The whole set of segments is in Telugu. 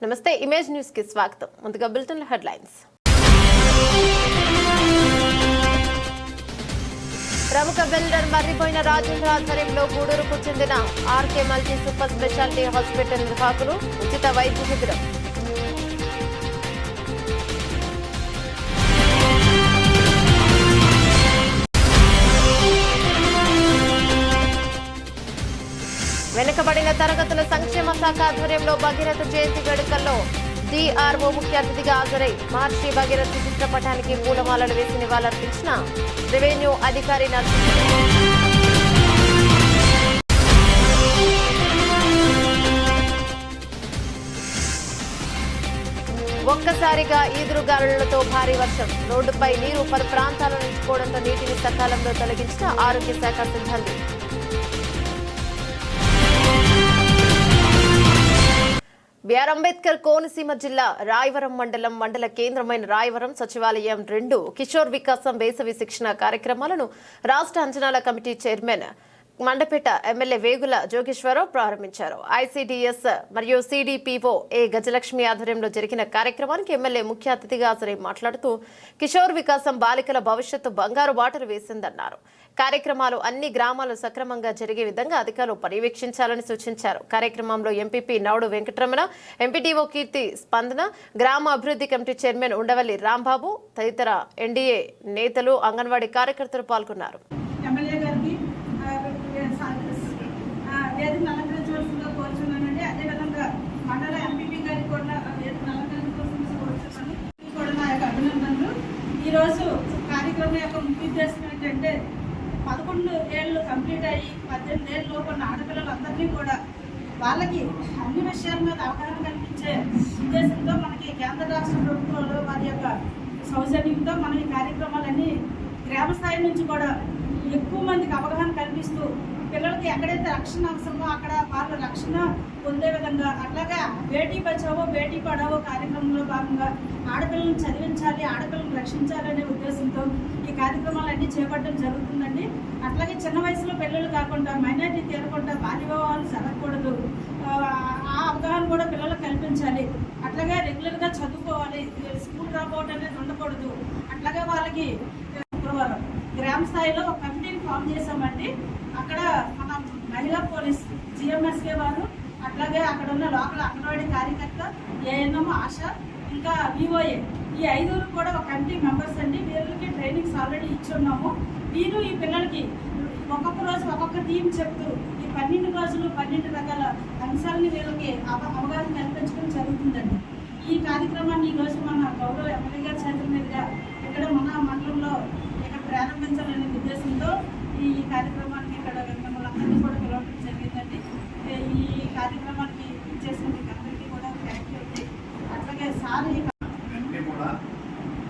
నమస్తే ఇమేజ్ న్యూస్ కి స్వాగతం. ముందుగా బులెటిన్ హెడ్లైన్స్. ప్రముఖ బిల్డర్ మర్రిపోయిన రాజేంద్ర ఆధ్వర్యంలో గూడూరుకు చెందిన RK multi super speciality hospital నిర్వాహకులు ఉచిత వైద్య శిబిరం. వెనుకబడిన తరగతుల సంక్షేమ శాఖ ఆధ్వర్యంలో భగీరథ జయంతి వేడుకల్లో డిఆర్ఓ ముఖ్య అతిథిగా హాజరై మహర్షి భగీరథ చిత్రపటానికి పూలమాలలు వేసి నివాళులర్పించిన రెవెన్యూ అధికారి నరసింహ. ఒక్కసారిగా ఈదురుగాలులతో భారీ వర్షం, రోడ్డుపై నీరు పలు ప్రాంతాల నిలిచిపోవడంతో నీటిని సకాలంలో తొలగించిన ఆరోగ్య శాఖ సిబ్బంది. బిఆర్ అంబేద్కర్ కోనసీమ జిల్లా రాయవరం మండల కేంద్రమైన రాయవరం సచివాలయం 2 కిషోర్ వికాసం వేసవి శిక్షణ కార్యక్రమాలను రాష్ట్ర అంచనాల committee chairman Mandapeta MLA Vegula Jogeswararao ప్రారంభించారు. ఐసీడీఎస్ మరియు సిడిపిఓ ఏ గజలక్ష్మి ఆధ్వర్యంలో జరిగిన కార్యక్రమానికి ఎమ్మెల్యే ముఖ్య అతిథిగా హాజరై మాట్లాడుతూ కిషోర్ వికాసం బాలికల భవిష్యత్తు బంగారు బాటలు వేసిందన్నారు. కార్యక్రమాలు అన్ని గ్రామాలు సక్రమంగా జరిగే విధంగా అధికారులు పర్యవేక్షించాలని సూచించారు. కార్యక్రమంలో ఎంపీపీ నౌడు వెంకటరమణ, ఎంపీటీఓ కీర్తి స్పందన, గ్రామ అభివృద్ధి కమిటీ చైర్మన్ ఉండవల్లి రాంబాబు తదితర ఎన్డీఏ నేతలు, అంగన్వాడీ కార్యకర్తలు పాల్గొన్నారు. అదేవిధంగా మండల ఎంపీపీ గారికి కూడా అభినందనలు. ఈరోజు కార్యక్రమం యొక్క ముఖ్య ఉద్దేశం ఏంటంటే 11 ఏళ్ళు కంప్లీట్ అయ్యి 18 ఏళ్ళ లోపు ఉన్న ఆడపిల్లలందరినీ కూడా వాళ్ళకి అన్ని విషయాల మీద అవగాహన కల్పించే ఉద్దేశంతో మనకి కేంద్ర రాష్ట్ర ప్రభుత్వాలు వారి యొక్క సౌజన్యంతో మన ఈ కార్యక్రమాలన్నీ గ్రామ స్థాయి నుంచి కూడా ఎక్కువ మందికి అవగాహన కల్పిస్తూ పిల్లలకి ఎక్కడైతే రక్షణ అవసరమో అక్కడ వాళ్ళ రక్షణ పొందే విధంగా, అట్లాగే బేటీ బచావో బేటీ పడావో కార్యక్రమంలో భాగంగా ఆడపిల్లలను చదివించాలి, ఆడపిల్లలను రక్షించాలనే ఉద్దేశంతో ఈ కార్యక్రమాలన్నీ చేపట్టడం జరుగుతుందండి. అట్లాగే చిన్న వయసులో పిల్లలు కాకుండా మైనారిటీ తీరకుండా బాల్య వివాహాలు జరగకూడదు, ఆ అవగాహన కూడా పిల్లలకు కల్పించాలి. అట్లాగే రెగ్యులర్గా చదువుకోవాలి, స్కూల్ డ్రాప్అవుట్ అనేది ఉండకూడదు. అట్లాగే వాళ్ళకి శుక్రవారం గ్రామ స్థాయిలో ఒక కమిటీని ఫామ్ చేసామండి. అక్కడ మన మహిళా పోలీస్ జిఎంఎస్కే వారు, అట్లాగే అక్కడ ఉన్న లోకల్ అంగన్వాడీ కార్యకర్త, ఏఎన్ఎం, ఆశ, ఇంకా విఓఏ, ఈ 5 కూడా ఒక కమిటీ మెంబర్స్ అండి. వీళ్ళకి ట్రైనింగ్స్ ఆల్రెడీ ఇచ్చున్నాము. వీరు ఈ పిల్లలకి ఒక్కొక్క రోజు ఒక్కొక్క థీమ్ చెప్తూ ఈ 12 రోజులు 12 రకాల అంశాలని వీళ్ళకి అవగాహన కల్పించడం జరుగుతుందండి. ఈ కార్యక్రమాన్ని ఈరోజు మన గౌరవ ఎమ్మెల్యే గారి చేతుల మీదుగా ఇక్కడ మన మండలంలో ఇక్కడ ప్రారంభించాలనే ఉద్దేశంతో ఈ కార్యక్రమానికి ఇక్కడ మిమ్మల్ని అందరినీ కూడా పిలవడం జరిగిందండి. ఈ కార్యక్రమానికి చేసిన అందరికీ కూడా థ్యాంక్ యూ అండి. అట్లాగే సార్ అన్నీ కూడా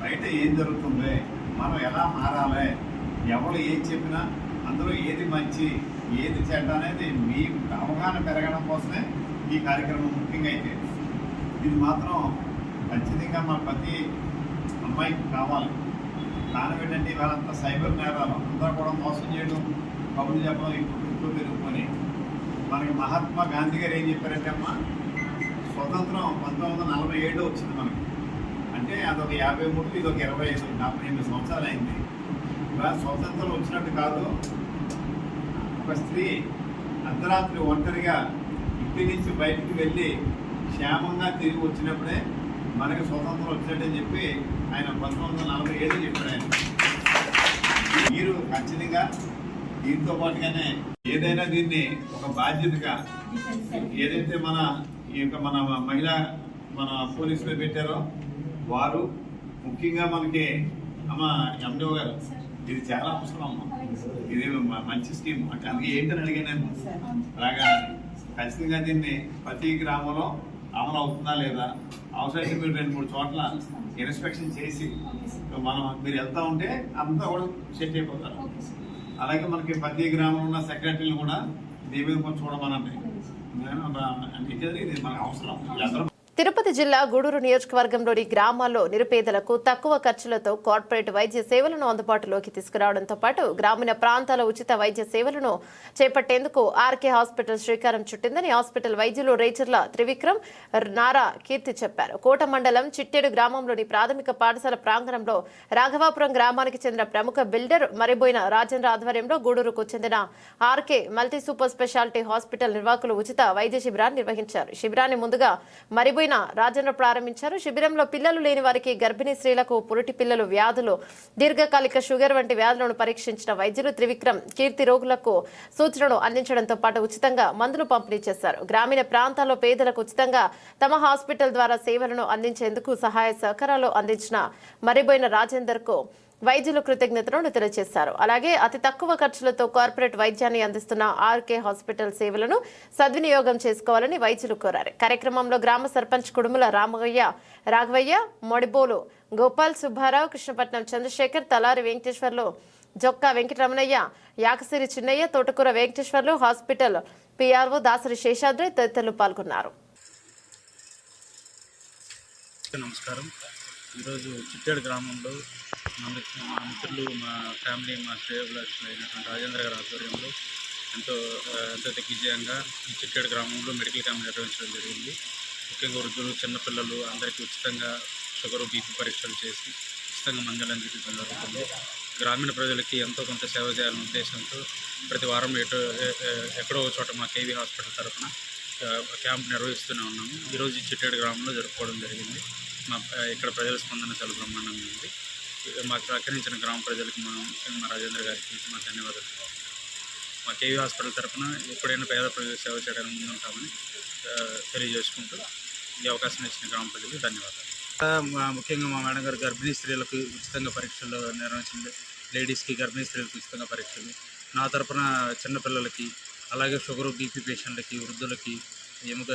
బయట ఏం జరుగుతుంది, మనం ఎలా మారాలి, ఎవరు ఏం చెప్పినా అందులో ఏది మంచి ఏది చెడ్డ అనేది మీ అవగాహన పెరగడం కోసమే ఈ కార్యక్రమం ముఖ్యంగా అయితే. ఇది మాత్రం ఖచ్చితంగా మన ప్రతి అమ్మాయికి కావాలి. కారణం ఏంటంటే ఇవాళంతా సైబర్ నేరాలు అంతా కూడా మోసం చేయడం, కబుర్లు చెప్పడం ఇప్పుడు పెరుగుకొని. మనకి మహాత్మా గాంధీ గారు ఏం చెప్పారంటే అమ్మా, స్వతంత్రం 1947 వచ్చింది మనకి. అంటే అదొక 53, ఇదొక 25, 48 సంవత్సరాలు అయింది. ఇలా స్వతంత్రం వచ్చినట్టు కాదు. ఒక స్త్రీ అర్ధరాత్రి ఒంటరిగా ఇంటి నుంచి బయటికి వెళ్ళి క్షేమంగా తిరిగి వచ్చినప్పుడే మనకి స్వతంత్రం వచ్చినట్టని చెప్పి ఆయన 1947 చెప్పాడు. ఆయన మీరు ఖచ్చితంగా దీంతో పాటుగానే ఏదైనా దీన్ని ఒక బాధ్యతగా ఏదైతే మన ఈ యొక్క మన పోలీసులు పెట్టారో వారు ముఖ్యంగా మనకి ఎండో గారు, ఇది చాలా అవసరం అమ్మ, ఇది మంచి స్కీమ్ అంటే అందుకే ఏంటని అడిగాను నేను. అలాగా ఖచ్చితంగా దీన్ని ప్రతి గ్రామంలో అమలు అవుతుందా లేదా, అవసరమైతే మీరు 2-3 చోట్ల ఇన్స్పెక్షన్ చేసి మీరు వెళ్తా ఉంటే అంతా కూడా సెట్ అయిపోతారు. అలాగే మనకి ప్రతి గ్రామంలో ఉన్న సెక్రటరీలు కూడా దీని మీద కొంచెం చూడమనండి. ఇది మనకు అవసరం. తిరుపతి జిల్లా గూడూరు నియోజకవర్గంలోని గ్రామాల్లో నిరుపేదలకు తక్కువ ఖర్చులతో కార్పొరేట్ వైద్య సేవలను అందుబాటులోకి తీసుకురావడంతో పాటు గ్రామీణ ప్రాంతాల ఉచిత వైద్య సేవలను చేపట్టేందుకు ఆర్కే హాస్పిటల్ శ్రీకారం చుట్టిందని హాస్పిటల్ వైద్యులు రేచర్ల త్రివిక్రమ్ నారా కీర్తి చెప్పారు. కోట మండలం చిట్టేడు గ్రామంలోని ప్రాథమిక పాఠశాల ప్రాంగణంలో రాఘవాపురం గ్రామానికి చెందిన ప్రముఖ బిల్డర్ మరిబోయిన రాజేంద్ర ఆధ్వర్యంలో గూడూరుకు చెందిన RK multi super speciality hospital నిర్వాహకులు ఉచిత వైద్య శిబిరాన్ని నిర్వహించారు. శిబిరాన్ని ముందుగా మరిబోయిన రాజేంద్ర ప్రారంభించారు. శిబిరంలో పిల్లలు లేని వారికి, గర్భిణీ స్త్రీలకు, పురిటి పిల్లలు వ్యాధులు, దీర్ఘకాలిక షుగర్ వంటి వ్యాధులను పరీక్షించిన వైద్యులు త్రివిక్రమ్ కీర్తి రోగులకు సూచనలు అందించడంతో పాటు ఉచితంగా మందులు పంపిణీ చేశారు. గ్రామీణ ప్రాంతాల్లో పేదలకు ఉచితంగా తమ హాస్పిటల్ ద్వారా సేవలను అందించేందుకు సహాయ సహకారాలు అందించిన మరిబోయిన రాజేందర్ కు వైద్యులు కృతజ్ఞతలను తెలియజేశారు. అలాగే అతి తక్కువ ఖర్చులతో కార్పొరేట్ వైద్యాన్ని అందిస్తున్న ఆర్కే హాస్పిటల్ సేవలను సద్వినియోగం చేసుకోవాలని వైద్యులు కోరారు. కార్యక్రమంలో గ్రామ సర్పంచ్ కుడుముల రాఘవయ్య, మొడిబోలు గోపాల్, సుబ్బారావు, కృష్ణపట్నం చంద్రశేఖర్, తలారి వెంకటేశ్వర్లు, జొక్కా వెంకటరమణయ్య, యాకసిరి చిన్నయ్య, తోటకూర వెంకటేశ్వర్లు, హాస్పిటల్ పిఆర్ఓ దాసరి శేషాద్రి తదితరులు పాల్గొన్నారు. నమస్కారం. ఈరోజు చిట్టేడు గ్రామంలో మా మిత్రులు, మా ఫ్యామిలీ, మా శ్రేయోభిలాషులు అయినటువంటి రాజేంద్ర గారి ఆధ్వర్యంలో ఎంతో దిగ్విజయంగా ఈ చిట్టేడు గ్రామంలో మెడికల్ క్యాంప్ నిర్వహించడం జరిగింది. ముఖ్యంగా వృద్ధులు, చిన్నపిల్లలు అందరికీ ఉచితంగా షుగరు, బీపీ పరీక్షలు చేసి ఉచితంగా మందులు అందించడం జరుగుతుంది. గ్రామీణ ప్రజలకి ఎంతో కొంత సేవ చేయాలనే ఉద్దేశంతో ప్రతి వారం ఎక్కడో ఒక చోట మా కేవీ హాస్పిటల్ తరఫున క్యాంప్ నిర్వహిస్తూనే ఉన్నాము. ఈరోజు ఈ చిట్టేడు గ్రామంలో జరుపుకోవడం జరిగింది. ఇక్కడ ప్రజల స్పందన చాలా బ్రహ్మాండంగా ఉంది. మాకు సహకరించిన గ్రామ ప్రజలకు మా రాజేంద్ర గారికి మా ధన్యవాదాలు. మా కేవీ హాస్పిటల్ తరఫున ఎప్పుడైనా పేద ప్రజలకు సేవ చేయడానికి ముందుంటామని తెలియజేసుకుంటూ ఈ అవకాశం ఇచ్చిన గ్రామ ప్రజలకు ధన్యవాదాలు. ముఖ్యంగా మా మేడం గారు గర్భిణీ స్త్రీలకు ఉచితంగా పరీక్షలు నిర్వహించింది. లేడీస్కి, గర్భిణీ స్త్రీలకు ఉచితంగా పరీక్షలు, నా తరఫున చిన్నపిల్లలకి, అలాగే షుగరు, బీపీ పేషెంట్లకి, వృద్ధులకి, ఎముక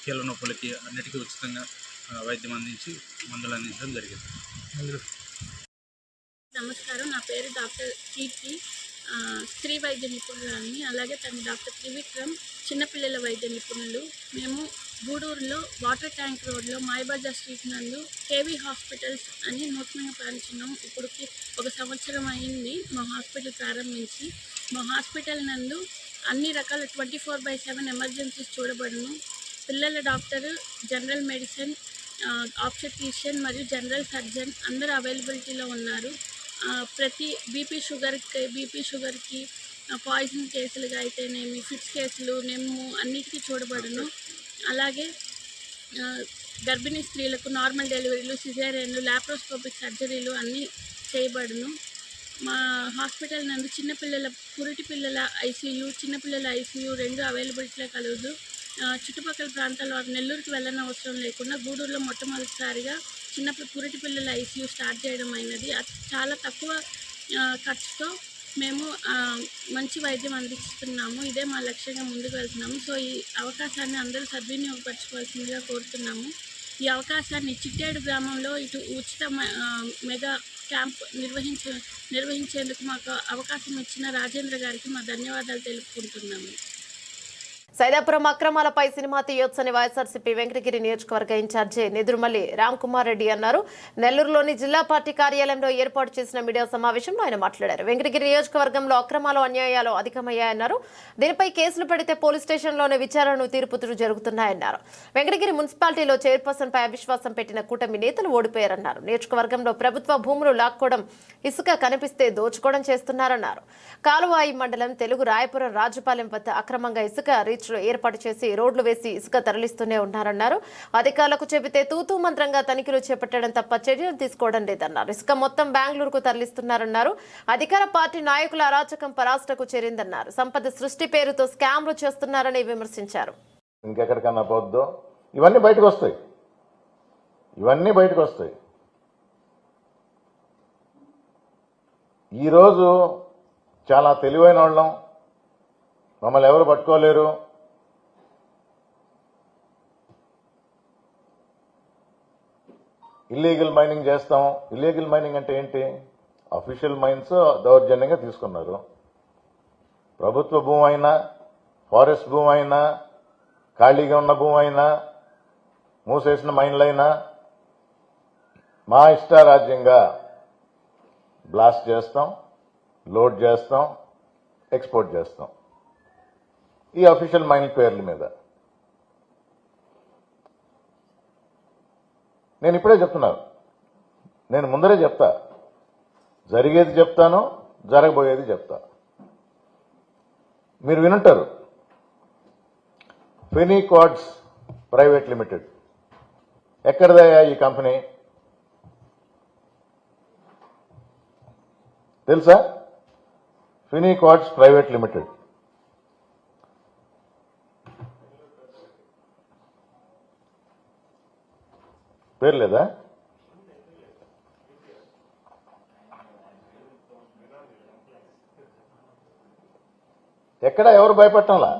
కీళ్ళ నొప్పులకి అన్నిటికీ ఉచితంగా వైద్యం అందించి మందులు అందించడం జరిగింది. నమస్కారం, నా పేరు డాక్టర్ కీర్తి, స్త్రీ వైద్య నిపుణురాలని. అలాగే తన డాక్టర్ త్రివిక్రమ్ చిన్నపిల్లల వైద్య నిపుణులు. మేము గూడూరులో వాటర్ ట్యాంక్ రోడ్లో మాయబజార్ స్ట్రీట్ నందు కేవీ హాస్పిటల్స్ అని నూతనంగా ప్రారంభించినాం. ఇప్పటికి 1 సంవత్సరం అయింది మా హాస్పిటల్ ప్రారంభించి. మా హాస్పిటల్ నందు అన్ని రకాల 24/7 ఎమర్జెన్సీస్ చూడబడును. పిల్లల డాక్టర్, జనరల్ మెడిసిన్, ఆబ్స్టెట్రిషియన్ మరియు జనరల్ సర్జన్ అందరూ అవైలబిలిటీలో ఉన్నారు. ప్రతి బీపీ షుగర్కి, పాయిజన్ కేసులుగా అయితేనేమి, ఫిట్స్ కేసులు, నెమ్ము అన్నిటికీ చూడబడును. అలాగే గర్భిణీ స్త్రీలకు నార్మల్ డెలివరీలు, సిజేరియన్లు, లాప్రోస్కోపిక్ సర్జరీలు అన్నీ చేయబడును. మా హాస్పిటల్ నందు చిన్నపిల్లల, పురిటి పిల్లల ఐసీయూ, చిన్నపిల్లల ఐసీయూ 2 అవైలబిలిటీలో కలదు. చుట్టుపక్కల ప్రాంతాల్లో నెల్లూరుకి వెళ్ళని అవసరం లేకుండా గూడూరులో మొట్టమొదటిసారిగా పురిటి పిల్లల ఐసీయూ స్టార్ట్ చేయడం అయినది. చాలా తక్కువ ఖర్చుతో మేము మంచి వైద్యం అందిస్తున్నాము. ఇదే మా లక్ష్యంగా ముందుకు వెళ్తున్నాము. సో ఈ అవకాశాన్ని అందరూ సద్వినియోగపరచుకోవాల్సిందిగా కోరుతున్నాము. ఈ అవకాశాన్ని చిట్టేడు గ్రామంలో ఇటు ఉచిత మెగా క్యాంప్ నిర్వహించేందుకు మాకు అవకాశం ఇచ్చిన రాజేంద్ర గారికి మా ధన్యవాదాలు తెలుపుకుంటున్నాము. సైదాపురం అక్రమాలపై సినిమా తీయొచ్చని వైఎస్ఆర్సీపీ వెంకటగిరి నియోజకవర్గ ఇన్ఛార్జి నెదురుమల్లి రామ్కుమార్ రెడ్డి అన్నారు. నెల్లూరులోని జిల్లా పార్టీ కార్యాలయంలో ఏర్పాటు చేసిన మీడియా సమావేశంలో ఆయన మాట్లాడారు. వెంకటగిరి నియోజకవర్గంలో అక్రమాలు, అన్యాయాలు అధికమయ్యాయన్నారు. దీనిపై కేసులు పెడితే పోలీస్ స్టేషన్లోనే విచారణలు, తీర్పులు జరుగుతున్నాయన్నారు. వెంకటగిరి మున్సిపాలిటీలో చైర్పర్సన్ పై అవిశ్వాసం పెట్టిన కూటమి నేతలు ఓడిపోయారన్నారు. నియోజకవర్గంలో ప్రభుత్వ భూములు లాక్కోవడం, ఇసుక కనిపిస్తే దోచుకోవడం చేస్తున్నారన్నారు. కాలువాయి మండలం తెలుగు రాయపురం రాజుపాలెం వద్ద అక్రమంగా ఇసుక ఏర్పాటు చేసి రోడ్లు వేసి ఇసుక తరలిస్తూనే ఉన్నారన్నారు. అధికారులకు చెబితే తూతూ మంత్రంగా తనిఖీలు చేపట్టడం తప్ప చర్యలు తీసుకోవడం లేదన్నారు. ఇసుక మొత్తం బెంగళూరుకు తరలిస్తున్నారన్నారు. అధికార పార్టీ నాయకుల అరాచకం పరాష్టకు చేరిందన్నారు. సంపద సృష్టి పేరుతో స్కామ్లు చేస్తున్నారని విమర్శించారు. ఇంకెక్కడికన్నా పోద్దు, ఇవన్నీ బయటకు వస్తాయి. ఈరోజు చాలా తెలివైన వాళ్ళం, మమ్మల్ని ఎవరు పట్టుకోలేరు. ఇల్లీగల్ మైనింగ్ చేస్తాం. ఇల్లీగల్ మైనింగ్ అంటే ఏంటి? అఫీషియల్ మైన్స్ దౌర్జన్యంగా తీసుకున్నారు. ప్రభుత్వ భూమి అయినా, ఫారెస్ట్ భూమి అయినా, ఖాళీగా ఉన్న భూమి అయినా మూసేసిన మైన్లైనా మా ఇష్టారాజ్యంగా బ్లాస్ట్ చేస్తాం, లోడ్ చేస్తాం, ఎక్స్పోర్ట్ చేస్తాం ఈ అఫీషియల్ మైన్ పేర్ల మీద. నేను ఇప్పుడే చెప్తున్నాను, నేను ముందరే చెప్తా, జరిగేది చెప్తాను, జరగబోయేది చెప్తా. మీరు వినుంటారు, ఫెనీ క్వార్ట్జ్ ప్రైవేట్ లిమిటెడ్. ఎక్కడిదయ్యా ఈ కంపెనీ తెలుసా? ఫెనీ క్వార్ట్జ్ ప్రైవేట్ లిమిటెడ్. పేరు లేదా? ఎక్కడ ఎవరు భయపడటంలా?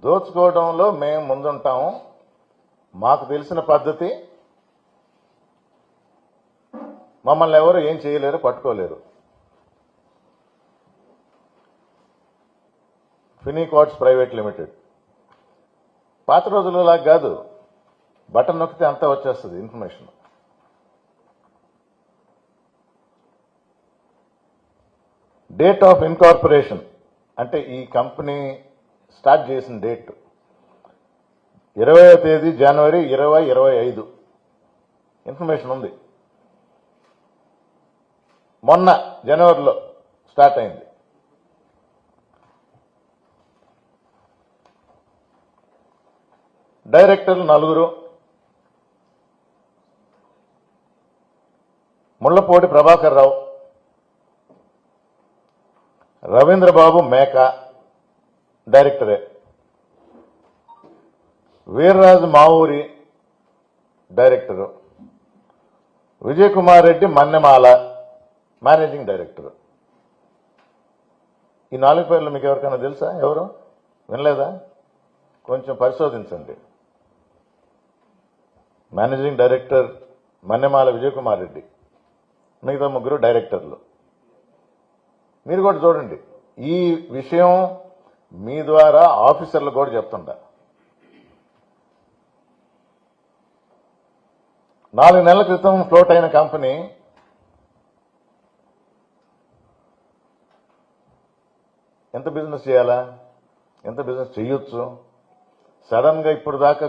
దోచుకోవడంలో మేము ముందుంటాము. మాకు తెలిసిన పద్ధతి, మమ్మల్ని ఎవరు ఏం చేయలేరు, పట్టుకోలేరు. ఫెనీ క్వార్ట్జ్ ప్రైవేట్ లిమిటెడ్ పాత రోజులలా కాదు, బటన్ నొక్కితే అంతా వచ్చేస్తుంది ఇన్ఫర్మేషన్. డేట్ ఆఫ్ ఇన్కార్పొరేషన్ అంటే ఈ కంపెనీ స్టార్ట్ చేసిన డేట్ 20వ తేదీ జనవరి 2025 ఇన్ఫర్మేషన్ ఉంది. మొన్న జనవరిలో స్టార్ట్ అయింది. డైరెక్టర్లు 4. ముళ్లపూడి ప్రభాకర్ రావు, రవీంద్రబాబు మేక డైరెక్టరే, Veerraju Mavuri director, Vijay Kumar Reddy Mannemala managing director. ఈ 4 పేర్లు మీకు ఎవరికైనా తెలుసా? ఎవరు వినలేదా? కొంచెం పరిశోధించండి. మేనేజింగ్ డైరెక్టర్ మన్నెమాల విజయ్ కుమార్ రెడ్డి, మిగతా 3 డైరెక్టర్లు. మీరు కూడా చూడండి, ఈ విషయం మీ ద్వారా ఆఫీసర్లు కూడా చెప్తుండ. 4 నెలల క్రితం ఫ్లోట్ అయిన కంపెనీ ఎంత బిజినెస్ చేయాలా, ఎంత బిజినెస్ చేయొచ్చు? సడన్ గా ఇప్పుడు దాకా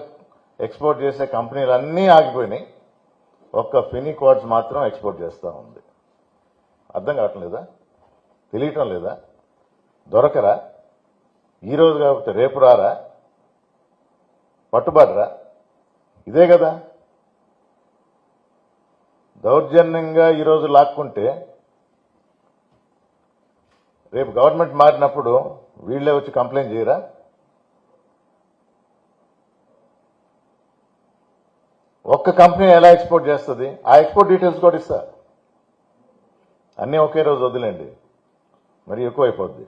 ఎక్స్పోర్ట్ చేసే కంపెనీలు అన్నీ ఆగిపోయినాయి, ఒక్క ఫెనీ క్వార్ట్జ్ మాత్రం ఎక్స్పోర్ట్ చేస్తూ ఉంది. అర్థం కావటం లేదా? తెలియటం లేదా? దొరకరా? ఈరోజు కాకపోతే రేపు రారా? పట్టుబడరా? ఇదే కదా దౌర్జన్యంగా ఈరోజు లాక్కుంటే రేపు గవర్నమెంట్ మారినప్పుడు వీళ్లే వచ్చి కంప్లైంట్ చేయరా? ఒక్క కంపెనీ ఎలా ఎక్స్పోర్ట్ చేస్తుంది? ఆ ఎక్స్పోర్ట్ డీటెయిల్స్ కూడా ఇస్తా. అన్నీ ఒకే రోజు వదిలేండి, మరి ఎక్కువైపోద్ది.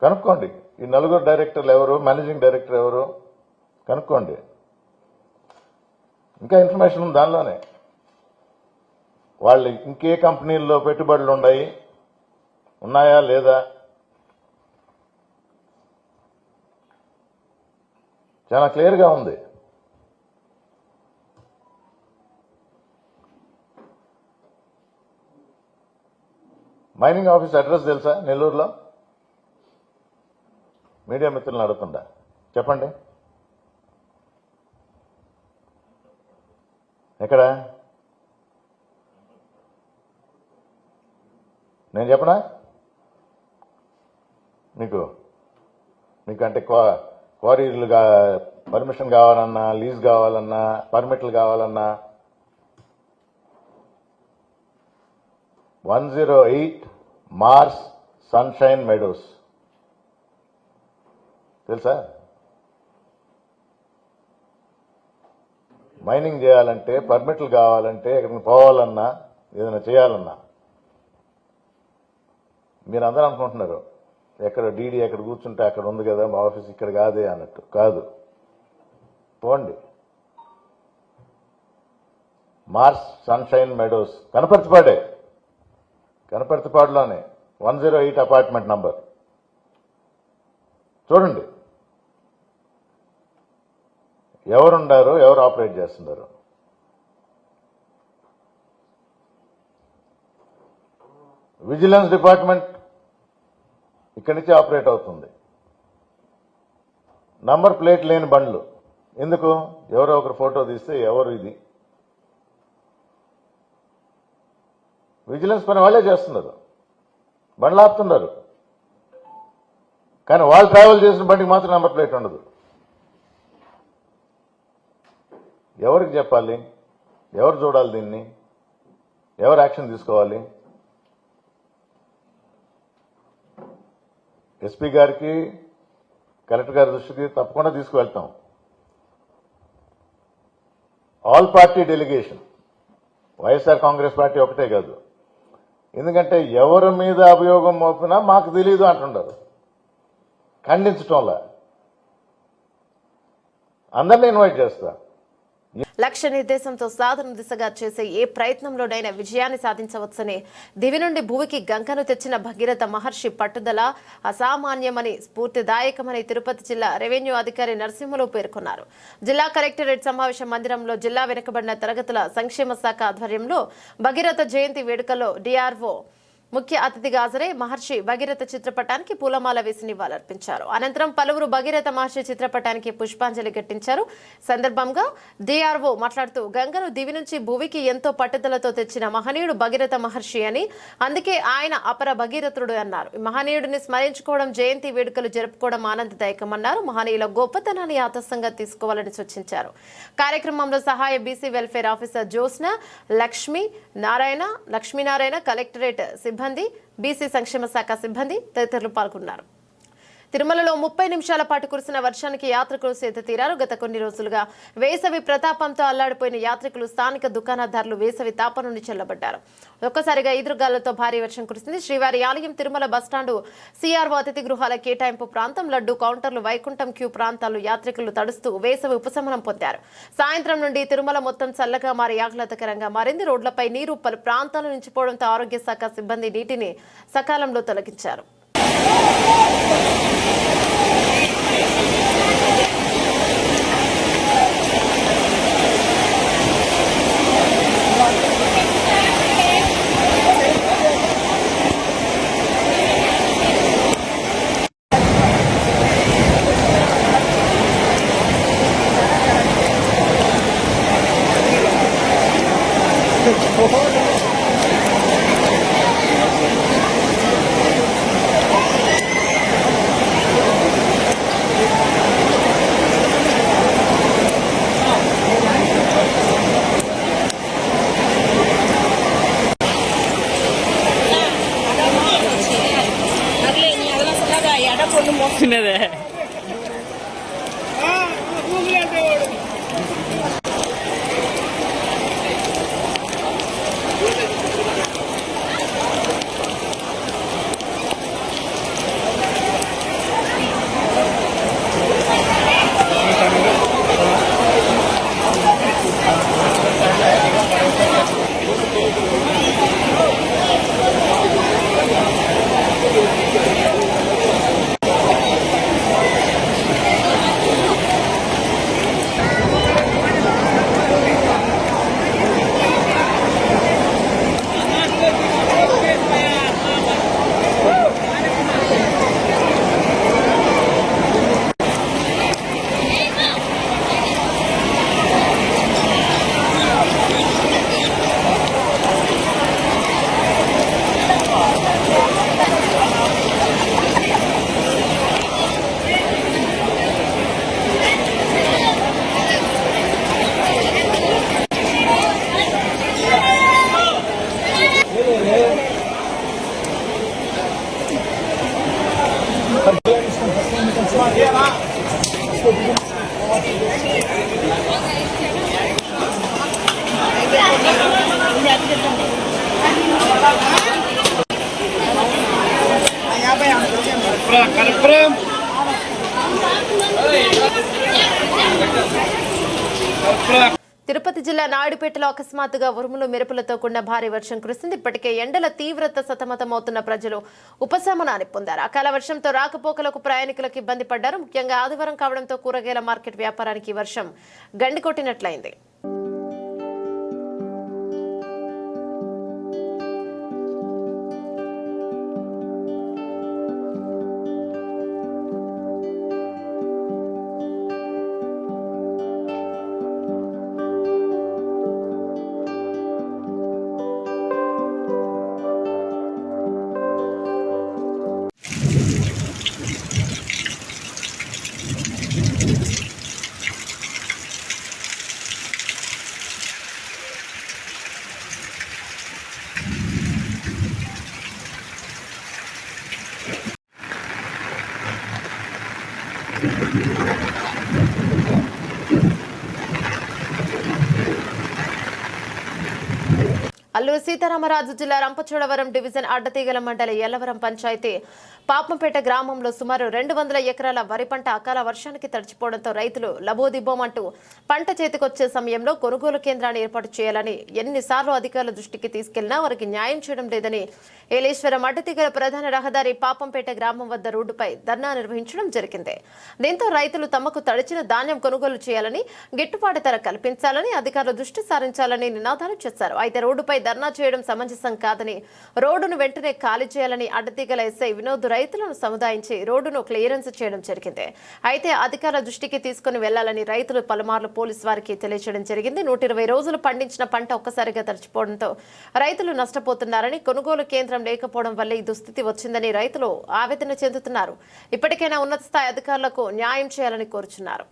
కనుక్కోండి, ఈ 4 డైరెక్టర్లు ఎవరు, మేనేజింగ్ డైరెక్టర్ ఎవరు కనుక్కోండి. ఇంకా ఇన్ఫర్మేషన్ ఉంది దానిలోనే. వాళ్ళు ఇంకే కంపెనీల్లో పెట్టుబడులు ఉన్నాయా లేదా చాలా క్లియర్గా ఉంది. మైనింగ్ ఆఫీస్ అడ్రస్ తెలుసా? నెల్లూరులో. మీడియా మిత్రులను అడుగుతుండా, చెప్పండి. ఎక్కడ? నేను చెప్పనా మీకు? మీకంటే క్వారీలు పర్మిషన్ కావాలన్నా, లీజ్ కావాలన్నా, పర్మిట్లు కావాలన్నా 108 మార్స్ సన్షైన్ మెడోస్ తెలుసా? మైనింగ్ చేయాలంటే, పర్మిట్లు కావాలంటే, ఎక్కడికి పోవాలన్నా, ఏదైనా చేయాలన్నా, మీరు అందరూ అనుకుంటున్నారు ఎక్కడ డీడీ ఎక్కడ కూర్చుంటే అక్కడ ఉంది కదా మా ఆఫీస్, ఇక్కడ కాదే అన్నట్టు. కాదు, పోండి. మార్స్ సన్షైన్ మెడోస్ కనపర్తిపాడులోనే 108 అపార్ట్మెంట్ నంబర్. చూడండి, ఎవరుండారు, ఎవరు ఆపరేట్ చేస్తున్నారు? విజిలెన్స్ డిపార్ట్మెంట్ ఇక్కడి నుంచి ఆపరేట్ అవుతుంది. నంబర్ ప్లేట్ లేని బండ్లు ఎందుకు? ఎవరో ఒకరు ఫోటో తీస్తే ఎవరు ఇది? విజిలెన్స్ పని వాళ్ళే చేస్తున్నారు, బండ్లు ఆపుతున్నారు. కానీ వాళ్ళు ట్రావెల్ చేసిన బండికి మాత్రం నంబర్ ప్లేట్ ఉండదు. ఎవరికి చెప్పాలి? ఎవరు చూడాలి? దీన్ని ఎవరు యాక్షన్ తీసుకోవాలి? ఎస్పీ గారికి, కలెక్టర్ గారి దృష్టికి తప్పకుండా తీసుకువెళ్తాం. All party delegation, YSR Congress party ఒకటే కాదు. ఎందుకంటే ఎవరి మీద అభియోగం మోపినా మాకు తెలియదు అంటుంటారు. ఖండించటంలా అందరినీ ఇన్వైట్ చేస్తా. లక్ష్య నిర్దేశంతో సాధన దిశగా చేసే ఏ ప్రయత్నంలోనైనా విజయాన్ని సాధించవచ్చని, దివి నుండి భూమికి గంగను తెచ్చిన భగీరథ మహర్షి పట్టుదల అసామాన్యమని, స్ఫూర్తిదాయకమని తిరుపతి జిల్లా రెవెన్యూ అధికారి నరసింహులు పేర్కొన్నారు. జిల్లా కలెక్టరేట్ సమావేశ మందిరంలో జిల్లా వెనుకబడిన తరగతుల సంక్షేమ శాఖ ఆధ్వర్యంలో భగీరథ జయంతి వేడుకలో డిఆర్ఓ ముఖ్య అతిథిగా హాజరై మహర్షి భగీరథ చిత్రపటానికి పూలమాల వేసి నివాళులర్పించారు. అనంతరం పలువురు భగీరథ మహర్షి చిత్రపటానికి పుష్పాంజలి ఘటించారు. సందర్భంగా డిఆర్ఓ మాట్లాడుతూ, గంగను దివి నుంచి భూమికి ఎంతో పట్టుదలతో తెచ్చిన మహనీయుడు భగీరథ మహర్షి అని, అందుకే ఆయన అపర భగీరథుడు అన్నారు. మహనీయుడిని స్మరించుకోవడం, జయంతి వేడుకలు జరుపుకోవడం ఆనందదాయకమన్నారు. మహనీయుల గొప్పతనాన్ని ఆదర్శంగా తీసుకోవాలని సూచించారు. కార్యక్రమంలో సహాయ BC welfare officer Jyotsna, Lakshminarayana, collectorate సిబ్బంది, బీసీ సంక్షేమ శాఖ సిబ్బంది తదితరులు పాల్గొన్నారు. తిరుమలలో 30 నిమిషాల పాటు కురిసిన వర్షానికి యాత్రికులు సేద తీరారు. గత కొన్ని రోజులుగా వేసవి ప్రతాపంతో అల్లాడిపోయిన యాత్రికులు, స్థానిక దుకాణదారులు వేసవి తాపం నుండి చల్లబడ్డారు. ఒక్కసారిగా ఈదురుగాలులతో భారీ వర్షం కురిసింది. శ్రీవారి ఆలయం, తిరుమల బస్టాండు, సిఆర్ఓ అతిథి గృహాల కేటాయింపు ప్రాంతం, లడ్డు కౌంటర్లు, వైకుంఠం క్యూ ప్రాంతాలు యాత్రికులు తడుస్తూ వేసవి ఉపశమనం పొందారు. సాయంత్రం నుండి తిరుమల మొత్తం చల్లగా మారి ఆహ్లాదకరంగా మారింది. రోడ్లపై నీరు పలు ప్రాంతాల నుంచి పోవడంతో ఆరోగ్య శాఖ సిబ్బంది నీటిని సకాలంలో తొలగించారు. తిరుపతి జిల్లా నాయుడుపేటలో అకస్మాత్తుగా ఉరుములు మెరుపులతో కూడిన భారీ వర్షం కురిసింది. ఇప్పటికే ఎండల తీవ్రత సతమతమవుతున్న ప్రజలు ఉపశమనాన్ని పొందారు. అకాల వర్షంతో రాకపోకలకు ప్రయాణికులకు ఇబ్బంది పడ్డారు. ముఖ్యంగా ఆదివారం కావడంతో కూరగాయల మార్కెట్ వ్యాపారానికి వర్షం గండికొట్టినట్లయింది. అల్లూరు సీతారామరాజు జిల్లా రంపచోడవరం డివిజన్ అడ్డతీగల మండలి ఎల్లవరం పంచాయతీ పాపంపేట గ్రామంలో సుమారు 200 ఎకరాల వరి పంట అకాల వర్షానికి తడిచిపోవడంతో రైతులు లబోదిబోమంటూ పంట చేతికొచ్చే సమయంలో కొనుగోలు కేంద్రాన్ని ఏర్పాటు చేయాలని ఎన్నిసార్లు అధికారుల దృష్టికి తీసుకెళ్లినా వారికి న్యాయం చేయడం లేదని ఏలేశ్వరం అడ్డతీగల ప్రధాన రహదారి పాపంపేట గ్రామం వద్ద రోడ్డుపై ధర్నా నిర్వహించడం జరిగింది. దీంతో రైతులు తమకు తడిచిన ధాన్యం కొనుగోలు చేయాలని, గిట్టుబాటు ధర కల్పించాలని అధికారులు దృష్టి సారించాలని నినాదాలు చేశారు. అయితే రోడ్డుపై ధర్నా చేయడం సమంజసం కాదని, రోడ్డును వెంటనే ఖాళీ చేయాలని అడ్డతీగల ఎస్ఐ వినోద్ రైతులను సముదాయించి రోడ్డును క్లియరెన్స్ చేయడం జరిగింది. అయితే అధికారుల దృష్టికి తీసుకుని వెళ్లాలని రైతులు పలుమార్లు పోలీసు వారికి తెలియజేయడం జరిగింది. 120 రోజులు పండించిన పంట ఒక్కసారిగా తడిచిపోవడంతో రైతులు నష్టపోతున్నారని, కొనుగోలు కేంద్రం లేకపోవడం వల్ల ఈ దుస్థితి వచ్చిందని రైతులు ఆవేదన చెందుతున్నారు. ఇప్పటికైనా ఉన్నత స్థాయి అధికారులకు న్యాయం చేయాలని కోరుచున్నారు.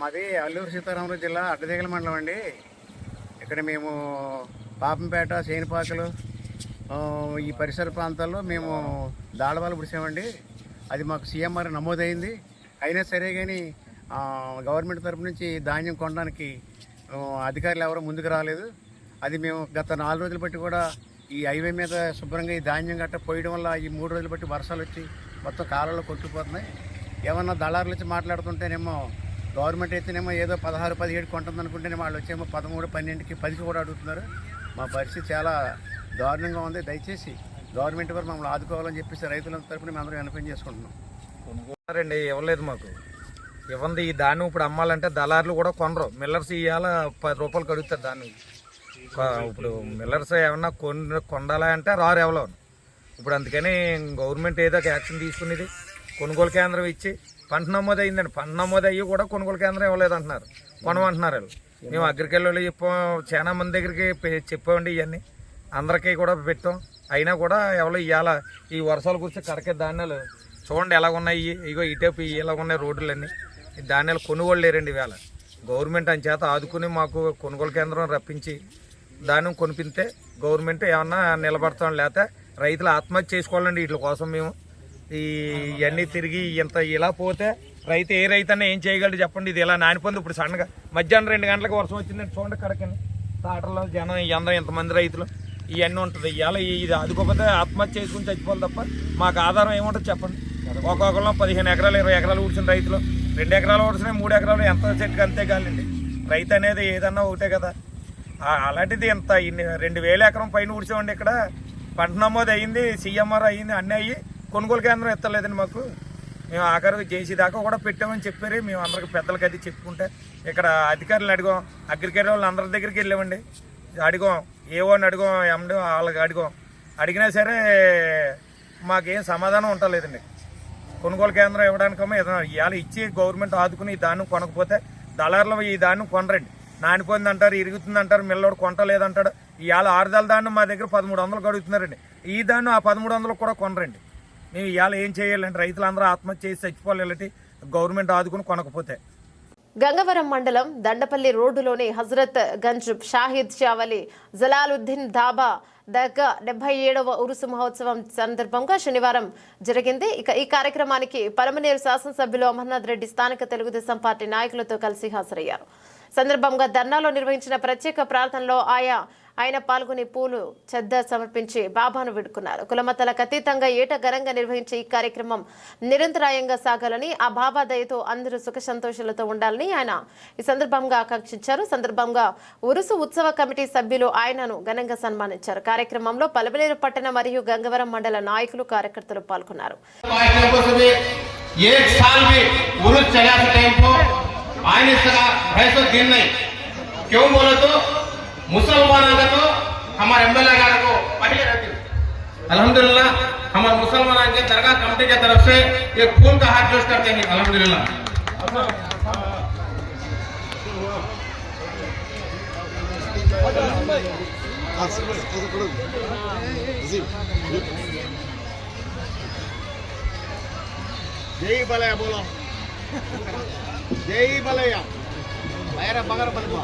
మాది అల్లూరు సీతారామరాజు జిల్లా అడ్డతీగల మండలం అండి. ఇక్కడ మేము పాపంపేట, సేనిపాకలు ఈ పరిసర ప్రాంతాల్లో మేము దాళవాలు పుడిసామండి. అది మాకు సీఎంఆర్ నమోదైంది. అయినా సరే కానీ గవర్నమెంట్ తరపు నుంచి ధాన్యం కొనడానికి అధికారులు ఎవరో ముందుకు రాలేదు. అది మేము గత 4 రోజులు బట్టి కూడా ఈ హైవే మీద శుభ్రంగా ఈ ధాన్యం గట్ట పోయడం వల్ల ఈ 3 రోజులు బట్టి వర్షాలు వచ్చి మొత్తం కాలంలో కొట్టుకుపోతున్నాయి. ఏమన్నా దళారులు వచ్చి మాట్లాడుతుంటేనేమో గవర్నమెంట్ అయితేనేమో ఏదో 16, 17 కొంటుంది అనుకుంటేనేమో వాళ్ళు వచ్చేమో 13, 12కి 10కి కూడా అడుగుతున్నారు. మా పరిస్థితి చాలా దారుణంగా ఉంది. దయచేసి గవర్నమెంట్ వారు మమ్మల్ని ఆదుకోవాలని చెప్పేసి రైతుల తరపున మేము అందరూ విన్నపం చేసుకుంటున్నాం. కొనుగోలండి ఇవ్వలేదు మాకు. ఇవ్వండి ఈ ధాన్యం ఇప్పుడు అమ్మాలంటే దళారులు కూడా కొనరు. మిల్లర్స్ ఇవాళ 10 రూపాయలు కడుగుతారు ధాన్యం. ఇప్పుడు మిల్లర్స్ ఏమన్నా కొండాలా అంటే రారు ఎవరో. ఇప్పుడు అందుకని గవర్నమెంట్ ఏదో యాక్షన్ తీసుకునేది కొనుగోలు కేంద్రం ఇచ్చి పంట నమోదు అయిందండి. పంట నమోదు అయ్యి కూడా కొనుగోలు కేంద్రం ఇవ్వలేదు అంటున్నారు, కొనమంటున్నారు వాళ్ళు. మేము అగ్రికల్చర్లో చెప్పాం, చాలా మంది దగ్గరికి చెప్పామండి. ఇవన్నీ అందరికీ కూడా పెట్టాం. అయినా కూడా ఎవరో ఇవాళ ఈ వర్షాలు కూర్చొని కడకే ధాన్యాలు చూడండి ఎలాగున్నాయి. ఇగో ఇటేపు ఇలాగున్నాయి రోడ్లన్నీ. ఈ ధాన్యాలు కొనుగోలు లేరండి ఇవాళ. గవర్నమెంట్ అని చేత ఆదుకుని మాకు కొనుగోలు కేంద్రం రప్పించి ధాన్యం కొనిపిస్తే గవర్నమెంట్ ఏమన్నా నిలబడతాం. లేకపోతే రైతులు ఆత్మహత్య చేసుకోవాలండి. వీటి కోసం మేము ఇవన్నీ తిరిగి ఇంత ఇలా పోతే రైతు ఏ రైతు అన్నా ఏం చేయగలడు చెప్పండి. ఇది ఇలా నానిపోయింది. ఇప్పుడు సడన్గా మధ్యాహ్నం 2 గంటలకు వర్షం వచ్చిందండి. చూడండి కడకని తాటల్లో జనం అందరూ ఇంతమంది రైతులు ఇవన్నీ ఉంటుంది. ఇవాళ ఇది ఆదుకోకపోతే ఆత్మహత్య చేసుకుని చచ్చిపోవాలి తప్ప మాకు ఆధారం ఏముంటుంది చెప్పండి. ఒక్కొక్కరు 15 ఎకరాలు 20 ఎకరాలు ఊడ్చిన రైతులు 2 ఎకరాలు ఊడ్చినాయి, 3 ఎకరాలు ఎంత చెట్టుకు అంతే కాలండి. రైతు అనేది ఏదన్నా ఒకటే కదా. అలాంటిది ఇంత 2000 ఎకరం పైన ఊడ్చామండి. ఇక్కడ పంట నమోదు అయ్యింది, సీఎంఆర్ అయ్యింది, అన్నీ అయ్యి కొనుగోలు కేంద్రం ఎత్తలేదండి మాకు. మేము ఆఖరికి జేసీ దాకా కూడా పెట్టామని చెప్పారు. మేము అందరికి పెద్దలకి అది చెప్పుకుంటే ఇక్కడ అధికారులను అడిగాం, అగ్రికల్చర్ వాళ్ళు అందరి దగ్గరికి వెళ్ళామండి. అడిగాం, ఏవోని అడిగాం, ఎండి వాళ్ళకి అడిగాం. అడిగినా సరే మాకేం సమాధానం ఉండలేదండి. కొనుగోలు కేంద్రం ఇవ్వడానికేమో ఏదైనా ఇవాళ ఇచ్చి గవర్నమెంట్ ఆదుకుని ఈ ధాన్యం కొనకపోతే దళారులు ఈ ధాన్యం కొనరండి. నానిపోయింది అంటారు, ఇరుగుతుంది అంటారు, మిల్లోడు కొంటలేదంటాడు. ఇవాళ 6 దళ ధాన్యం మా దగ్గర 1300 అడుగుతున్నారండి. ఈ ధాన్యం ఆ 1300 కూడా కొనరండి. మేము ఇవాళ ఏం చేయాలంటే రైతులందరూ ఆత్మహత్య చేసి చచ్చిపోలేటి గవర్నమెంట్ ఆదుకుని కొనకపోతే. గంగవరం మండలం దండపల్లి రోడ్డులోని హజరత్ గంజ్ షాహిద్ షావలి జలాలుద్దీన్ ధాబా దగ్గర 77వ ఉరుసు మహోత్సవం సందర్భంగా శనివారం జరిగింది. ఈ కార్యక్రమానికి పలమనేరు శాసనసభ్యులు అమర్నాథ్ రెడ్డి స్థానిక తెలుగుదేశం పార్టీ నాయకులతో కలిసి హాజరయ్యారు. సందర్భంగా ధర్నాలో నిర్వహించిన ప్రత్యేక ప్రార్థనలో ఆయా ఆయన పాల్గొని పూలు చెద్ద సమర్పించి బాబాను వేడుకున్నారు. కులమతాలకు అతీతంగా ఏట ఘనంగా నిర్వహించే ఈ కార్యక్రమం నిరంతరాయంగా సాగాలని, ఆ బాబా దయతో అందరూ సుఖ సంతోషాలతో ఉండాలని ఆయన ఈ సందర్భంగా ఆకాంక్షించారు. సందర్భంగా ఉరుసు ఉత్సవ కమిటీ సభ్యులు ఆయనను ఘనంగా సన్మానించారు. కార్యక్రమంలో పలమనేరు పట్టణ మరియు గంగవరం మండల నాయకులు కార్యకర్తలు పాల్గొన్నారు. एक साल में उरुस चला के टाइम को आने सका भैंसो दिन नहीं, क्यों बोले तो मुसलमान का तो हमारे एमएलए को पहले रहते। अल्हम्दुलिल्लाह हमारे मुसलमान के दरगाह कमेटी की तरफ से एक फूल का हाथ जोश करते हैं। अल्हम्दुलिल्लाह जय बलया बोलो, जय बलया पैर बगर बलवा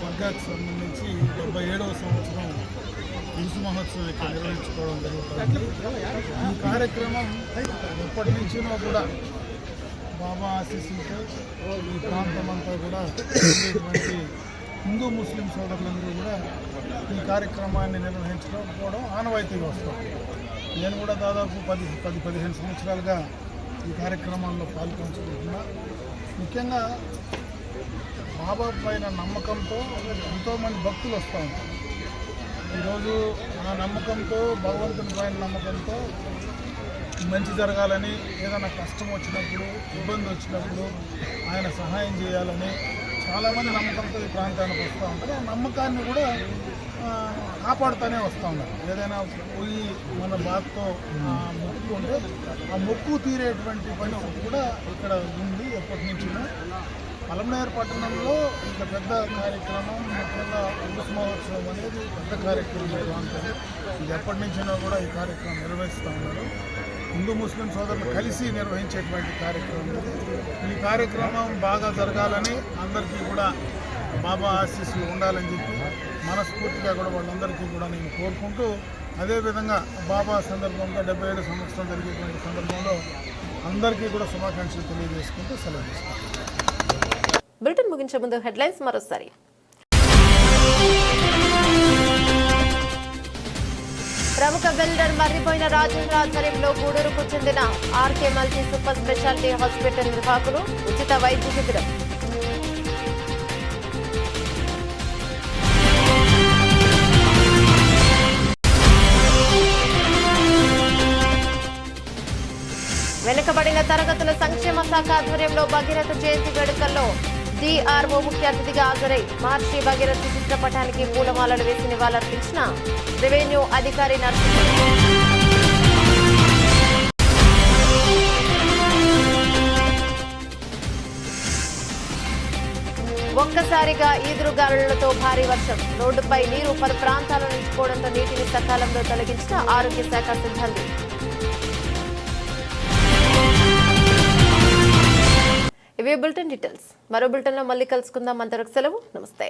వర్గానికి సంబంధించి 77వ సంవత్సరం ఉరుసు మహోత్సవం ఇక్కడ నిర్వహించుకోవడం జరుగుతుంది. ఈ కార్యక్రమం ఎప్పటి నుంచినో కూడా బాబా ఆశీస్సులతో ఈ ప్రాంతం అంతా కూడా ఉండేటువంటి హిందూ ముస్లిం సోదరులందరూ కూడా ఈ కార్యక్రమాన్ని నిర్వహించుకోవడం ఆనవాయితీగా వస్తాం. నేను కూడా దాదాపు 10-15 సంవత్సరాలుగా ఈ కార్యక్రమాల్లో పాల్పంచుకుంటున్నా. ముఖ్యంగా బాబా పైన నమ్మకంతో ఎంతోమంది భక్తులు వస్తూ ఉంటారు. ఈరోజు ఆ నమ్మకంతో, భగవంతుని పైన నమ్మకంతో మంచి జరగాలని, ఏదైనా కష్టం వచ్చినప్పుడు, ఇబ్బంది వచ్చినప్పుడు ఆయన సహాయం చేయాలని చాలామంది నమ్మకంతో ఈ ప్రాంతానికి వస్తూ ఉంటారు. ఆ నమ్మకాన్ని కూడా కాపాడుతూనే వస్తూ ఉన్నారు. ఏదైనా పోయి మన బాధతో మొక్కుకుంటే ఆ మొక్కు తీరేటువంటి పరిస్థితి కూడా ఇక్కడ ఉంది ఎప్పటి నుంచినో. పలమనేరు పట్టణంలో ఇంత పెద్ద కార్యక్రమం, ముఖ్యంగా ఉరుసు మహోత్సవం అనేది పెద్ద కార్యక్రమం ప్రాంతం. ఇది ఎప్పటి నుంచినో కూడా ఈ కార్యక్రమం నిర్వహిస్తూ ఉన్నారు. హిందూ ముస్లిం సోదరులు కలిసి నిర్వహించేటువంటి కార్యక్రమం ఇది. ఈ కార్యక్రమం బాగా జరగాలని, అందరికీ కూడా బాబా ఆశీస్సులు ఉండాలని చెప్పి మనస్ఫూర్తిగా కూడా వాళ్ళందరికీ కూడా నేను కోరుకుంటూ, అదేవిధంగా బాబా సందర్భంగా 77 సంవత్సరం జరిగేటువంటి సందర్భంలో అందరికీ కూడా శుభాకాంక్షలు తెలియజేసుకుంటూ సెలవు తీసుకుంటాను. బులెటిన్ ముగించే ముందు హెడ్లైన్స్ మరోసారి. ప్రముఖ బిల్డర్ మర్రిపోయిన రాజేంద్ర ఆధ్వర్యంలో గూడూరుకు చెందిన RK multi super speciality hospital నిర్వాహకులు ఉచిత వైద్య శిబిరం. వెనుకబడిన తరగతుల సంక్షేమ శాఖ ఆధ్వర్యంలో భగీరథ జయంతి వేడుకల్లో డిఆర్ఓ ముఖ్య అతిథిగా హాజరై మహర్షి భగీరథ చిత్రపటానికి పూలమాలలు వేసి నివాళులర్పించిన రెవెన్యూ అధికారి నరసింహ. ఒక్కసారిగా ఈదురుగాలులతో భారీ వర్షం, రోడ్డుపై నీరు పలు ప్రాంతాల్లో నిలిచిపోవడంతో నీటిని సకాలంలో తొలగించిన ఆరోగ్య శాఖ సిబ్బంది. ఇవి బులెటిన్ డీటెయిల్స్. మరో బులెటిన్లో మళ్ళీ కలుసుకుందాం. అంతవరకు సెలవు. నమస్తే.